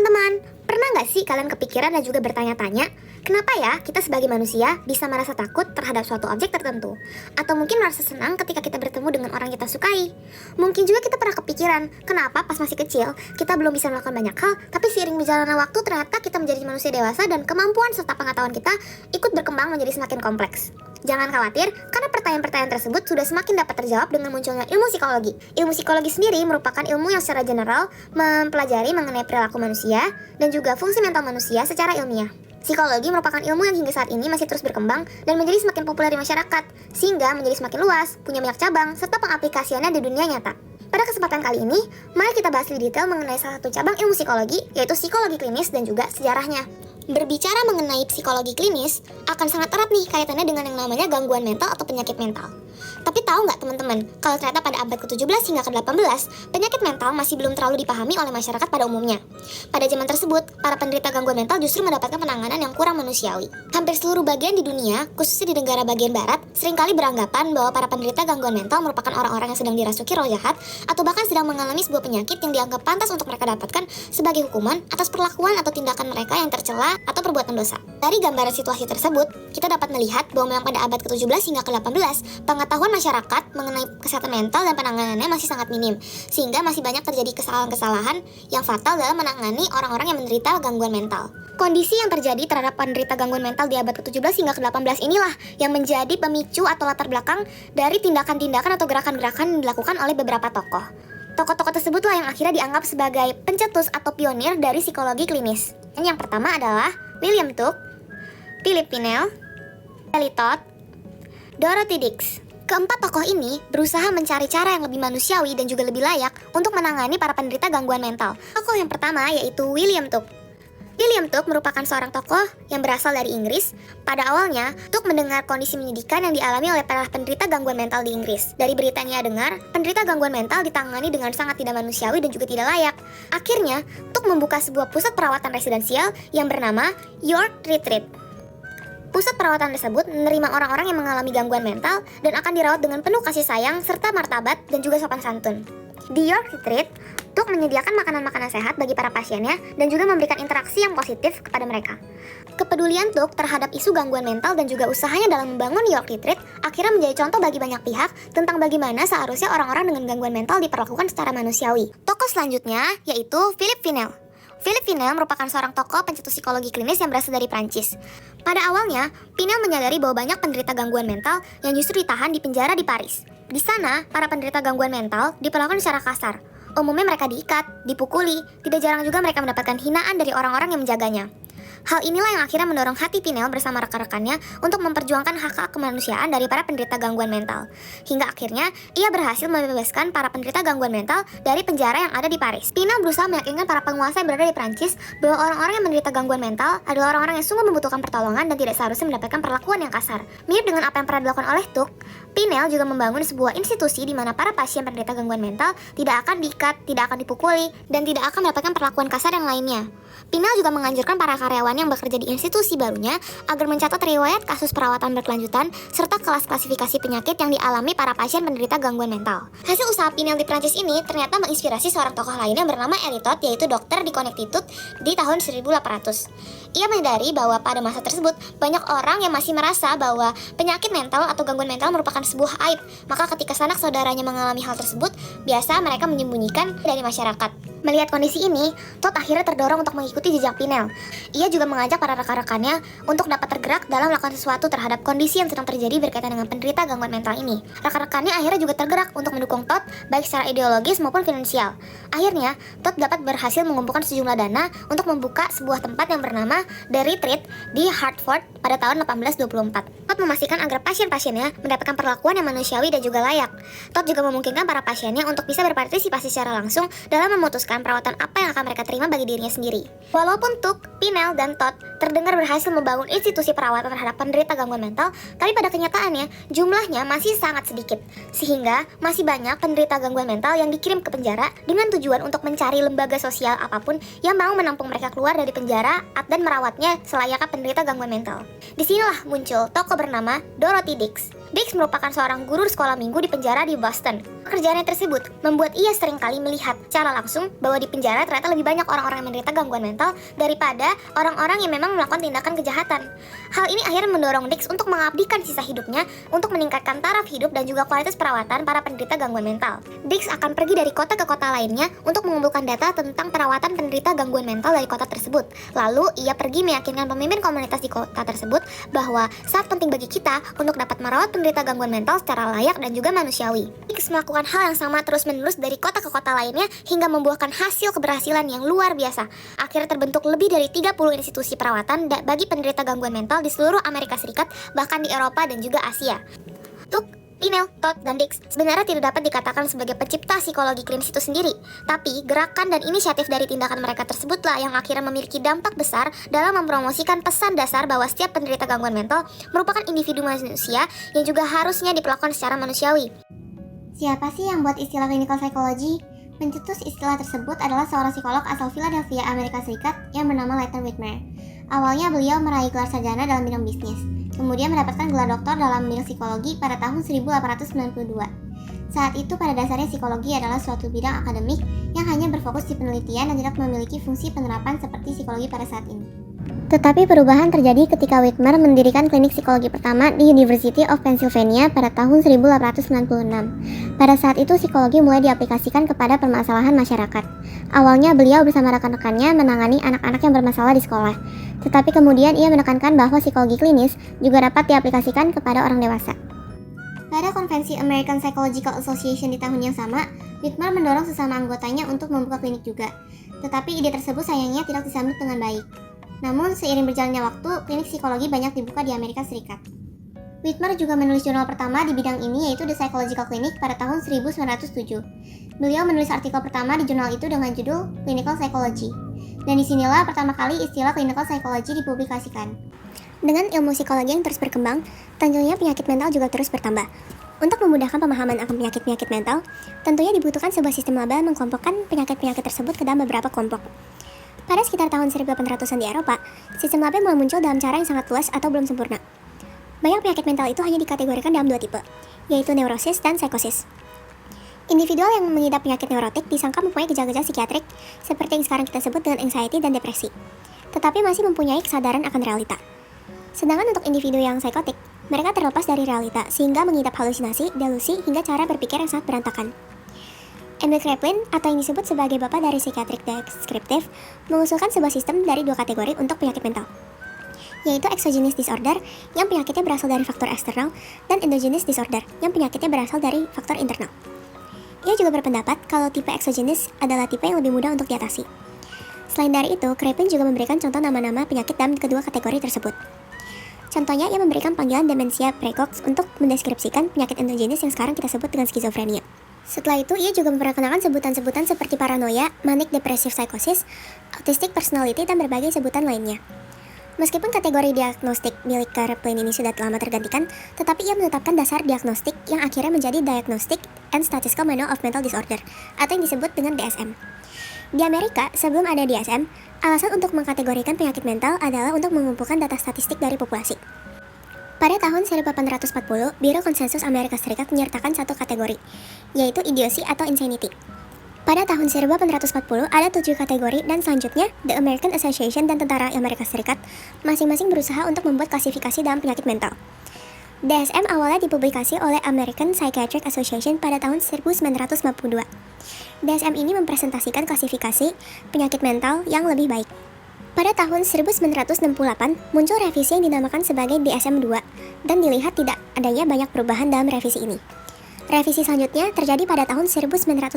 Teman-teman, pernah nggak sih kalian kepikiran dan juga bertanya-tanya, kenapa ya kita sebagai manusia bisa merasa takut terhadap suatu objek tertentu? Atau mungkin merasa senang ketika kita bertemu dengan orang kita sukai? Mungkin juga kita pernah kepikiran, kenapa pas masih kecil kita belum bisa melakukan banyak hal, tapi seiring berjalannya waktu ternyata kita menjadi manusia dewasa dan kemampuan serta pengetahuan kita ikut berkembang menjadi semakin kompleks. Jangan khawatir, karena pertanyaan-pertanyaan tersebut sudah semakin dapat terjawab dengan munculnya ilmu psikologi. Ilmu psikologi sendiri merupakan ilmu yang secara general mempelajari mengenai perilaku manusia dan juga fungsi mental manusia secara ilmiah. Psikologi merupakan ilmu yang hingga saat ini masih terus berkembang dan menjadi semakin populer di masyarakat, sehingga menjadi semakin luas, punya banyak cabang, serta pengaplikasiannya di dunia nyata. Pada kesempatan kali ini, mari kita bahas lebih detail mengenai salah satu cabang ilmu psikologi, yaitu psikologi klinis dan juga sejarahnya. Berbicara mengenai psikologi klinis, akan sangat erat nih kaitannya dengan yang namanya gangguan mental atau penyakit mental. Tapi tahu nggak teman-teman, kalau ternyata pada abad ke-17 hingga ke-18, penyakit mental masih belum terlalu dipahami oleh masyarakat pada umumnya. Pada zaman tersebut, para penderita gangguan mental justru mendapatkan penanganan yang kurang manusiawi. Hampir seluruh bagian di dunia, khususnya di negara bagian barat, seringkali beranggapan bahwa para penderita gangguan mental merupakan orang-orang yang sedang dirasuki roh jahat, atau bahkan sedang mengalami sebuah penyakit yang dianggap pantas untuk mereka dapatkan sebagai hukuman atas perlakuan atau tindakan mereka yang tercela atau perbuatan dosa. Dari gambaran situasi tersebut, kita dapat melihat bahwa memang pada abad ke-17 hingga ke-18, pengetahuan masyarakat mengenai kesehatan mental dan penanganannya masih sangat minim, sehingga masih banyak terjadi kesalahan-kesalahan yang fatal dalam menangani orang-orang yang menderita gangguan mental. Kondisi yang terjadi terhadap penderita gangguan mental di abad ke-17 hingga ke-18 inilah yang menjadi pemicu atau latar belakang dari tindakan-tindakan atau gerakan-gerakan yang dilakukan oleh beberapa tokoh. Tokoh-tokoh tersebutlah yang akhirnya dianggap sebagai pencetus atau pionir dari psikologi klinis. Yang pertama adalah William Tuck, Philip Pinel, Sally Todd, Dorothy Dix. Keempat tokoh ini berusaha mencari cara yang lebih manusiawi dan juga lebih layak untuk menangani para penderita gangguan mental. Tokoh yang pertama yaitu William Tuck. William Tuck merupakan seorang tokoh yang berasal dari Inggris. Pada awalnya, Tuck mendengar kondisi menyedihkan yang dialami oleh para penderita gangguan mental di Inggris. Dari berita yang ia dengar, penderita gangguan mental ditangani dengan sangat tidak manusiawi dan juga tidak layak. Akhirnya, Tuck membuka sebuah pusat perawatan residensial yang bernama York Retreat. Pusat perawatan tersebut menerima orang-orang yang mengalami gangguan mental dan akan dirawat dengan penuh kasih sayang serta martabat dan juga sopan santun. Di York Retreat, Tuck menyediakan makanan-makanan sehat bagi para pasiennya dan juga memberikan interaksi yang positif kepada mereka. Kepedulian Tuck terhadap isu gangguan mental dan juga usahanya dalam membangun York Retreat akhirnya menjadi contoh bagi banyak pihak tentang bagaimana seharusnya orang-orang dengan gangguan mental diperlakukan secara manusiawi. Tokoh selanjutnya yaitu Philip Pinel. Philip Pinel merupakan seorang tokoh pencetus psikologi klinis yang berasal dari Prancis. Pada awalnya, Pinel menyadari bahwa banyak penderita gangguan mental yang justru ditahan di penjara di Paris. Di sana, para penderita gangguan mental diperlakukan secara kasar. Umumnya mereka diikat, dipukuli, tidak jarang juga mereka mendapatkan hinaan dari orang-orang yang menjaganya. Hal inilah yang akhirnya mendorong hati Pinel bersama rekan-rekannya untuk memperjuangkan hak-hak kemanusiaan dari para penderita gangguan mental. Hingga akhirnya, ia berhasil membebaskan para penderita gangguan mental dari penjara yang ada di Paris. Pinel berusaha meyakinkan para penguasa yang berada di Prancis bahwa orang-orang yang menderita gangguan mental adalah orang-orang yang sungguh membutuhkan pertolongan dan tidak seharusnya mendapatkan perlakuan yang kasar. Mirip dengan apa yang pernah dilakukan oleh Tuck, Pinel juga membangun sebuah institusi di mana para pasien penderita gangguan mental tidak akan diikat, tidak akan dipukuli, dan tidak akan mendapatkan perlakuan kasar yang lainnya. Pinel juga menganjurkan para karyawan yang bekerja di institusi barunya agar mencatat riwayat kasus perawatan berkelanjutan serta kelas klasifikasi penyakit yang dialami para pasien penderita gangguan mental. Hasil usaha Pinel di Prancis ini ternyata menginspirasi seorang tokoh lainnya yang bernama Sally Todd, yaitu dokter di Connecticut di tahun 1800. Ia menyadari bahwa pada masa tersebut banyak orang yang masih merasa bahwa penyakit mental atau gangguan mental merupakan sebuah aib. Maka ketika sanak saudaranya mengalami hal tersebut, biasa mereka menyembunyikan dari masyarakat. Melihat kondisi ini, Todd akhirnya terdorong untuk mengikuti jejak Pinel. Ia juga mengajak para rekan-rekannya untuk dapat tergerak dalam melakukan sesuatu terhadap kondisi yang sedang terjadi berkaitan dengan penderita gangguan mental ini. Rekan-rekannya akhirnya juga tergerak untuk mendukung Todd baik secara ideologis maupun finansial. Akhirnya, Todd dapat berhasil mengumpulkan sejumlah dana untuk membuka sebuah tempat yang bernama The Retreat di Hartford pada tahun 1824. Todd memastikan agar pasien-pasiennya mendapatkan perlakuan yang manusiawi dan juga layak. Todd juga memungkinkan para pasiennya untuk bisa berpartisipasi secara langsung dalam memutuskan perawatan apa yang akan mereka terima bagi dirinya sendiri. Walaupun Tuck, Pinel, dan Todd terdengar berhasil membangun institusi perawatan terhadap penderita gangguan mental, tapi pada kenyataannya jumlahnya masih sangat sedikit, sehingga masih banyak penderita gangguan mental yang dikirim ke penjara dengan tujuan untuk mencari lembaga sosial apapun yang mau menampung mereka keluar dari penjara dan merawatnya selayaknya penderita gangguan mental. Disinilah muncul tokoh bernama Dorothy Dix. Dix merupakan seorang guru sekolah minggu di penjara di Boston. Pekerjaannya tersebut membuat ia seringkali melihat secara langsung bahwa di penjara ternyata lebih banyak orang-orang yang menderita gangguan mental daripada orang-orang yang memang melakukan tindakan kejahatan. Hal ini akhirnya mendorong Dix untuk mengabdikan sisa hidupnya untuk meningkatkan taraf hidup dan juga kualitas perawatan para penderita gangguan mental. Dix akan pergi dari kota ke kota lainnya untuk mengumpulkan data tentang perawatan penderita gangguan mental dari kota tersebut. Lalu, ia pergi meyakinkan pemimpin komunitas di kota tersebut bahwa sangat penting bagi kita untuk dapat merawat penderita gangguan mental secara layak dan juga manusiawi. Dix melakukan hal yang sama terus-menerus dari kota ke kota lainnya hingga membuahkan hasil keberhasilan yang luar biasa. Akhirnya terbentuk lebih dari 30 institusi perawatan bagi penderita gangguan mental di seluruh Amerika Serikat, bahkan di Eropa dan juga Asia. Pinel, Todd, dan Dix sebenarnya tidak dapat dikatakan sebagai pencipta psikologi klinis itu sendiri, tapi gerakan dan inisiatif dari tindakan mereka tersebutlah yang akhirnya memiliki dampak besar dalam mempromosikan pesan dasar bahwa setiap penderita gangguan mental merupakan individu manusia yang juga harusnya diperlakukan secara manusiawi. Siapa sih yang buat istilah clinical psychology? Pencetus istilah tersebut adalah seorang psikolog asal Philadelphia, Amerika Serikat yang bernama Leighton Whitmer. Awalnya beliau meraih gelar sarjana dalam bidang bisnis, kemudian mendapatkan gelar doktor dalam bidang psikologi pada tahun 1892. Saat itu pada dasarnya psikologi adalah suatu bidang akademik yang hanya berfokus di penelitian dan tidak memiliki fungsi penerapan seperti psikologi pada saat ini. Tetapi perubahan terjadi ketika Whitmer mendirikan klinik psikologi pertama di University of Pennsylvania pada tahun 1896. Pada saat itu psikologi mulai diaplikasikan kepada permasalahan masyarakat. Awalnya beliau bersama rekan-rekannya menangani anak-anak yang bermasalah di sekolah. Tetapi kemudian ia menekankan bahwa psikologi klinis juga dapat diaplikasikan kepada orang dewasa. Pada konvensi American Psychological Association di tahun yang sama, Whitmer mendorong sesama anggotanya untuk membuka klinik juga. Tetapi ide tersebut sayangnya tidak disambut dengan baik. Namun, seiring berjalannya waktu, klinik psikologi banyak dibuka di Amerika Serikat. Whitmer juga menulis jurnal pertama di bidang ini yaitu The Psychological Clinic pada tahun 1907. Beliau menulis artikel pertama di jurnal itu dengan judul Clinical Psychology. Dan disinilah pertama kali istilah Clinical Psychology dipublikasikan. Dengan ilmu psikologi yang terus berkembang, tentunya penyakit mental juga terus bertambah. Untuk memudahkan pemahaman akan penyakit-penyakit mental, tentunya dibutuhkan sebuah sistem label yang mengkelompokkan penyakit-penyakit tersebut ke dalam beberapa kelompok. Pada sekitar tahun 1800-an di Eropa, sistem label mulai muncul dalam cara yang sangat luas atau belum sempurna. Banyak penyakit mental itu hanya dikategorikan dalam dua tipe, yaitu neurosis dan psikosis. Individual yang mengidap penyakit neurotik disangka mempunyai gejala-gejala psikiatrik seperti yang sekarang kita sebut dengan anxiety dan depresi, tetapi masih mempunyai kesadaran akan realita. Sedangkan untuk individu yang psikotik, mereka terlepas dari realita sehingga mengidap halusinasi, delusi, hingga cara berpikir yang sangat berantakan. Emil Kraepelin, atau yang disebut sebagai bapak dari psikiatrik deskriptif, mengusulkan sebuah sistem dari dua kategori untuk penyakit mental, yaitu exogenous disorder yang penyakitnya berasal dari faktor eksternal dan endogenous disorder yang penyakitnya berasal dari faktor internal. Ia juga berpendapat kalau tipe exogenous adalah tipe yang lebih mudah untuk diatasi. Selain dari itu, Kraepelin juga memberikan contoh nama-nama penyakit dalam kedua kategori tersebut. Contohnya, ia memberikan panggilan demensia precox untuk mendeskripsikan penyakit endogenous yang sekarang kita sebut dengan skizofrenia. Setelah itu, ia juga memperkenalkan sebutan-sebutan seperti paranoia, manic depressive psychosis, autistic personality, dan berbagai sebutan lainnya. Meskipun kategori diagnostik milik Kraepelin ini sudah lama tergantikan, tetapi ia menetapkan dasar diagnostik yang akhirnya menjadi Diagnostic and Statistical Manual of Mental Disorder, atau yang disebut dengan DSM. Di Amerika, sebelum ada DSM, alasan untuk mengkategorikan penyakit mental adalah untuk mengumpulkan data statistik dari populasi. Pada tahun 1840, Biro Konsensus Amerika Serikat menyertakan satu kategori, yaitu idiocy atau insanity. Pada tahun 1840, ada 7 kategori dan selanjutnya, The American Association dan Tentara Amerika Serikat masing-masing berusaha untuk membuat klasifikasi dalam penyakit mental. DSM awalnya dipublikasi oleh American Psychiatric Association pada tahun 1952. DSM ini mempresentasikan klasifikasi penyakit mental yang lebih baik. Pada tahun 1968, muncul revisi yang dinamakan sebagai DSM-2 dan dilihat tidak adanya banyak perubahan dalam revisi ini. Revisi selanjutnya terjadi pada tahun 1980,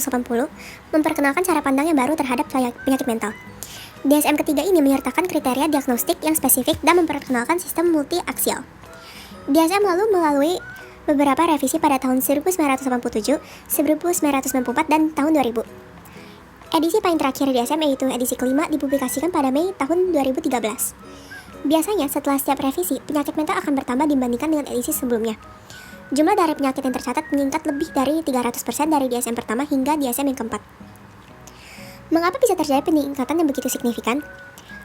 memperkenalkan cara pandang yang baru terhadap penyakit mental. DSM ketiga ini menyertakan kriteria diagnostik yang spesifik dan memperkenalkan sistem multi-aksial. DSM lalu melalui beberapa revisi pada tahun 1987, 1994, dan tahun 2000. Edisi paling terakhir DSM yaitu edisi kelima dipublikasikan pada Mei tahun 2013. Biasanya setelah setiap revisi, penyakit mental akan bertambah dibandingkan dengan edisi sebelumnya. Jumlah dari penyakit yang tercatat meningkat lebih dari 300% dari DSM pertama hingga DSM yang keempat. Mengapa bisa terjadi peningkatan yang begitu signifikan?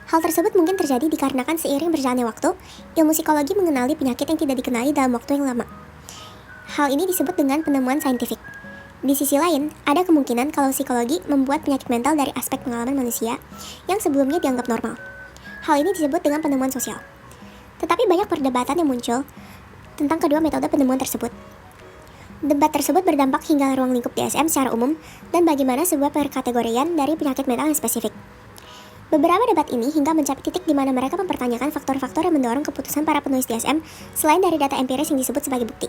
Hal tersebut mungkin terjadi dikarenakan seiring berjalannya waktu, ilmu psikologi mengenali penyakit yang tidak dikenali dalam waktu yang lama. Hal ini disebut dengan penemuan saintifik. Di sisi lain, ada kemungkinan kalau psikologi membuat penyakit mental dari aspek pengalaman manusia yang sebelumnya dianggap normal. Hal ini disebut dengan penemuan sosial. Tetapi banyak perdebatan yang muncul tentang kedua metode penemuan tersebut. Debat tersebut berdampak hingga ruang lingkup DSM secara umum dan bagaimana sebuah perkategorian dari penyakit mental yang spesifik. Beberapa debat ini hingga mencapai titik di mana mereka mempertanyakan faktor-faktor yang mendorong keputusan para penulis DSM selain dari data empiris yang disebut sebagai bukti.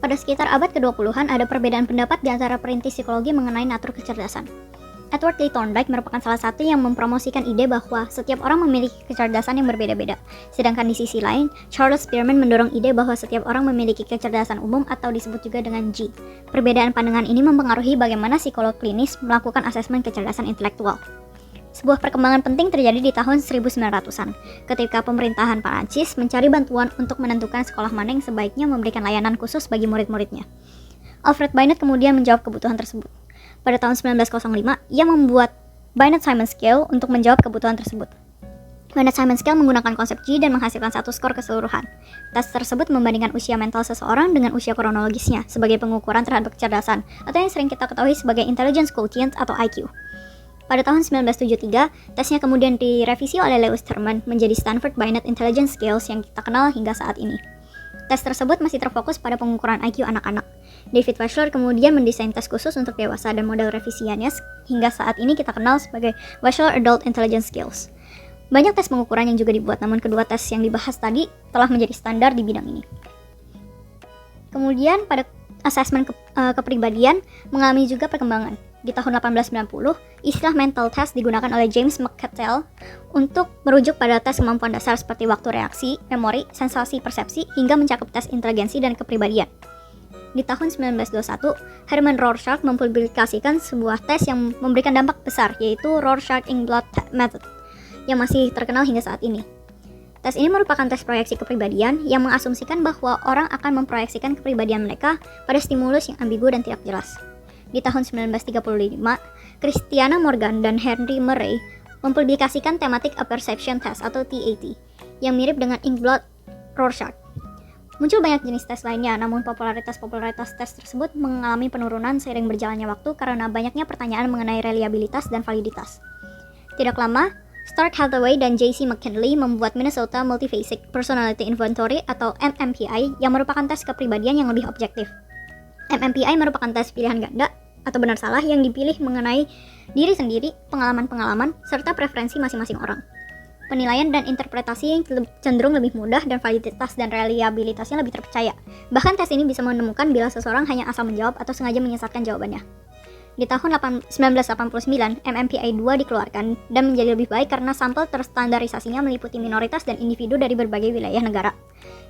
Pada sekitar abad ke-20-an ada perbedaan pendapat di antara perintis psikologi mengenai natur kecerdasan. Edward Lee Thorndike merupakan salah satu yang mempromosikan ide bahwa setiap orang memiliki kecerdasan yang berbeda-beda. Sedangkan di sisi lain, Charles Spearman mendorong ide bahwa setiap orang memiliki kecerdasan umum atau disebut juga dengan G. Perbedaan pandangan ini mempengaruhi bagaimana psikolog klinis melakukan asesmen kecerdasan intelektual. Sebuah perkembangan penting terjadi di tahun 1900-an, ketika pemerintahan Prancis mencari bantuan untuk menentukan sekolah mana yang sebaiknya memberikan layanan khusus bagi murid-muridnya. Alfred Binet kemudian menjawab kebutuhan tersebut. Pada tahun 1905, ia membuat Binet-Simon Scale untuk menjawab kebutuhan tersebut. Binet-Simon Scale menggunakan konsep G dan menghasilkan satu skor keseluruhan. Tes tersebut membandingkan usia mental seseorang dengan usia kronologisnya sebagai pengukuran terhadap kecerdasan, atau yang sering kita ketahui sebagai Intelligence Quotient atau IQ. Pada tahun 1973, tesnya kemudian direvisi oleh Lewis Terman menjadi Stanford Binet Intelligence Scales yang kita kenal hingga saat ini. Tes tersebut masih terfokus pada pengukuran IQ anak-anak. David Wechsler kemudian mendesain tes khusus untuk dewasa dan model revisiannya hingga saat ini kita kenal sebagai Wechsler Adult Intelligence Scales. Banyak tes pengukuran yang juga dibuat, namun kedua tes yang dibahas tadi telah menjadi standar di bidang ini. Kemudian pada asesmen kepribadian mengalami juga perkembangan. Di tahun 1890, istilah mental test digunakan oleh James McCattell untuk merujuk pada tes kemampuan dasar seperti waktu reaksi, memori, sensasi persepsi, hingga mencakup tes inteligensi dan kepribadian. Di tahun 1921, Herman Rorschach mempublikasikan sebuah tes yang memberikan dampak besar, yaitu Rorschach Inkblot Method, yang masih terkenal hingga saat ini. Tes ini merupakan tes proyeksi kepribadian yang mengasumsikan bahwa orang akan memproyeksikan kepribadian mereka pada stimulus yang ambigu dan tidak jelas. Di tahun 1935, Christiana Morgan dan Henry Murray mempublikasikan Thematic Apperception Test atau TAT yang mirip dengan Inkblot Rorschach. Muncul banyak jenis tes lainnya, namun popularitas tes tersebut mengalami penurunan seiring berjalannya waktu karena banyaknya pertanyaan mengenai reliabilitas dan validitas. Tidak lama, Stark Hathaway dan J.C. McKinley membuat Minnesota Multiphasic Personality Inventory atau MMPI yang merupakan tes kepribadian yang lebih objektif. MMPI merupakan tes pilihan ganda atau benar salah yang dipilih mengenai diri sendiri, pengalaman-pengalaman, serta preferensi masing-masing orang. Penilaian dan interpretasi yang cenderung lebih mudah dan validitas dan reliabilitasnya lebih terpercaya. Bahkan tes ini bisa menemukan bila seseorang hanya asal menjawab atau sengaja menyesatkan jawabannya. Di tahun 1989, MMPI 2 dikeluarkan dan menjadi lebih baik karena sampel terstandarisasinya meliputi minoritas dan individu dari berbagai wilayah negara.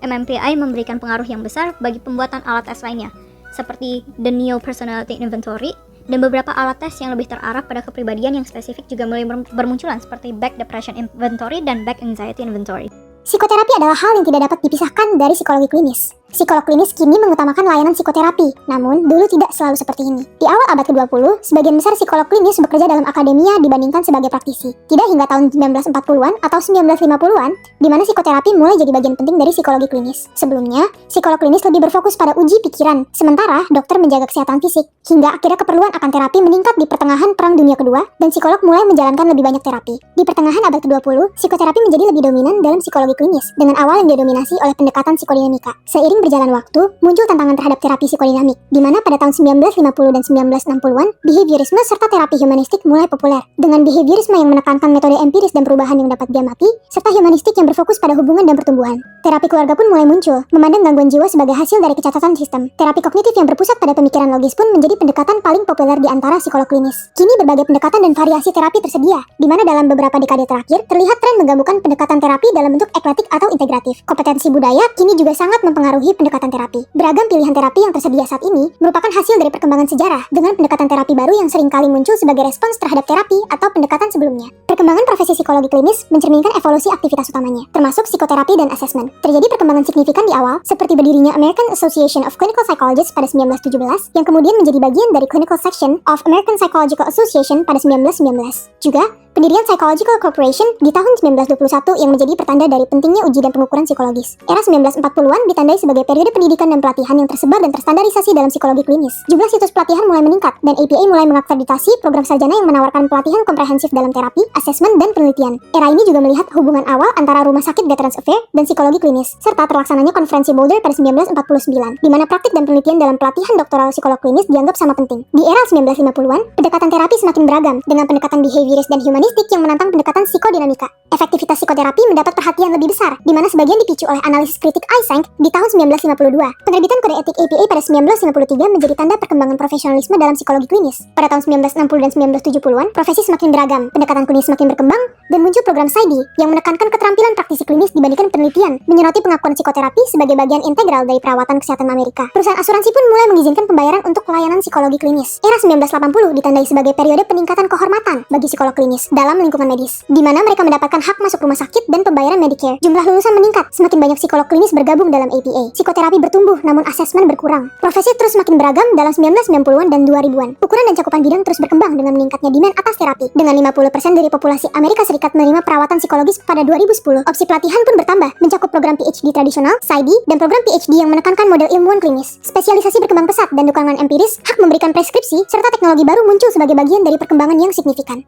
MMPI memberikan pengaruh yang besar bagi pembuatan alat tes lainnya, seperti The Neo Personality Inventory, dan beberapa alat tes yang lebih terarah pada kepribadian yang spesifik juga mulai bermunculan seperti Back Depression Inventory dan Back Anxiety Inventory. Psikoterapi adalah hal yang tidak dapat dipisahkan dari psikologi klinis. Psikolog klinis kini mengutamakan layanan psikoterapi, namun dulu tidak selalu seperti ini. Di awal abad ke-20, sebagian besar psikolog klinis bekerja dalam akademia dibandingkan sebagai praktisi. Tidak hingga tahun 1940-an atau 1950-an, di mana psikoterapi mulai jadi bagian penting dari psikologi klinis. Sebelumnya, psikolog klinis lebih berfokus pada uji pikiran, sementara dokter menjaga kesehatan fisik. Hingga akhirnya keperluan akan terapi meningkat di pertengahan Perang Dunia Kedua, dan psikolog mulai menjalankan lebih banyak terapi. Di pertengahan abad ke-20, psikoterapi menjadi lebih dominan dalam psikologi klinis, dengan awal yang didominasi oleh pendekatan psikodinamika. Seiring berjalan waktu, muncul tantangan terhadap terapi psikodinamik, di mana pada tahun 1950 dan 1960-an, behaviorisme serta terapi humanistik mulai populer. Dengan behaviorisme yang menekankan metode empiris dan perubahan yang dapat diamati, serta humanistik yang berfokus pada hubungan dan pertumbuhan. Terapi keluarga pun mulai muncul, memandang gangguan jiwa sebagai hasil dari kecacatan sistem. Terapi kognitif yang berpusat pada pemikiran logis pun menjadi pendekatan paling populer di antara psikolog klinis. Kini berbagai pendekatan dan variasi terapi tersedia, di mana dalam beberapa dekade terakhir, terlihat tren menggabungkan pendekatan terapi dalam bentuk eklektik atau integratif. Kompetensi budaya kini juga sangat mempengaruhi pendekatan terapi. Beragam pilihan terapi yang tersedia saat ini merupakan hasil dari perkembangan sejarah dengan pendekatan terapi baru yang seringkali muncul sebagai respons terhadap terapi atau pendekatan sebelumnya. Perkembangan profesi psikologi klinis mencerminkan evolusi aktivitas utamanya, termasuk psikoterapi dan asesmen. Terjadi perkembangan signifikan di awal, seperti berdirinya American Association of Clinical Psychologists pada 1917, yang kemudian menjadi bagian dari Clinical Section of American Psychological Association pada 1919. Juga, Pendirian Psychological Corporation di tahun 1921 yang menjadi pertanda dari pentingnya uji dan pengukuran psikologis. Era 1940-an ditandai sebagai periode pendidikan dan pelatihan yang tersebar dan terstandarisasi dalam psikologi klinis. Jumlah situs pelatihan mulai meningkat, dan APA mulai mengakreditasi program sarjana yang menawarkan pelatihan komprehensif dalam terapi, asesmen, dan penelitian. Era ini juga melihat hubungan awal antara Rumah Sakit Veterans Affairs dan psikologi klinis, serta terlaksananya Konferensi Boulder pada 1949, di mana praktik dan penelitian dalam pelatihan doktoral psikolog klinis dianggap sama penting. Di era 1950-an, pendekatan terapi semakin beragam, dengan pendekatan behavioris dan humanistik yang menantang pendekatan psikodinamika. Efektivitas psikoterapi mendapat perhatian lebih besar, di mana sebagian dipicu oleh analisis kritik Eysenck di tahun 1952. Penerbitan kode etik APA pada 1953 menjadi tanda perkembangan profesionalisme dalam psikologi klinis. Pada tahun 1960 dan 1970-an, profesi semakin beragam, pendekatan klinis semakin berkembang, dan muncul program PsyD yang menekankan keterampilan praktisi klinis dibandingkan penelitian, menyoroti pengakuan psikoterapi sebagai bagian integral dari perawatan kesehatan Amerika. Perusahaan asuransi pun mulai mengizinkan pembayaran untuk pelayanan psikologi klinis. Era 1980 ditandai sebagai periode peningkatan kehormatan bagi psikolog klinis dalam lingkungan medis, di mana mereka mendapatkan hak masuk rumah sakit dan pembayaran Medicare. Jumlah lulusan meningkat, semakin banyak psikolog klinis bergabung dalam APA. Psikoterapi bertumbuh, namun asesmen berkurang. Profesi terus semakin beragam dalam 1990-an dan 2000-an. Ukuran dan cakupan bidang terus berkembang dengan meningkatnya demand atas terapi. Dengan 50% dari populasi Amerika Serikat menerima perawatan psikologis pada 2010, opsi pelatihan pun bertambah, mencakup program PhD tradisional, PsyD, dan program PhD yang menekankan model ilmuwan klinis. Spesialisasi berkembang pesat dan dukungan empiris, hak memberikan preskripsi, serta teknologi baru muncul sebagai bagian dari perkembangan yang signifikan.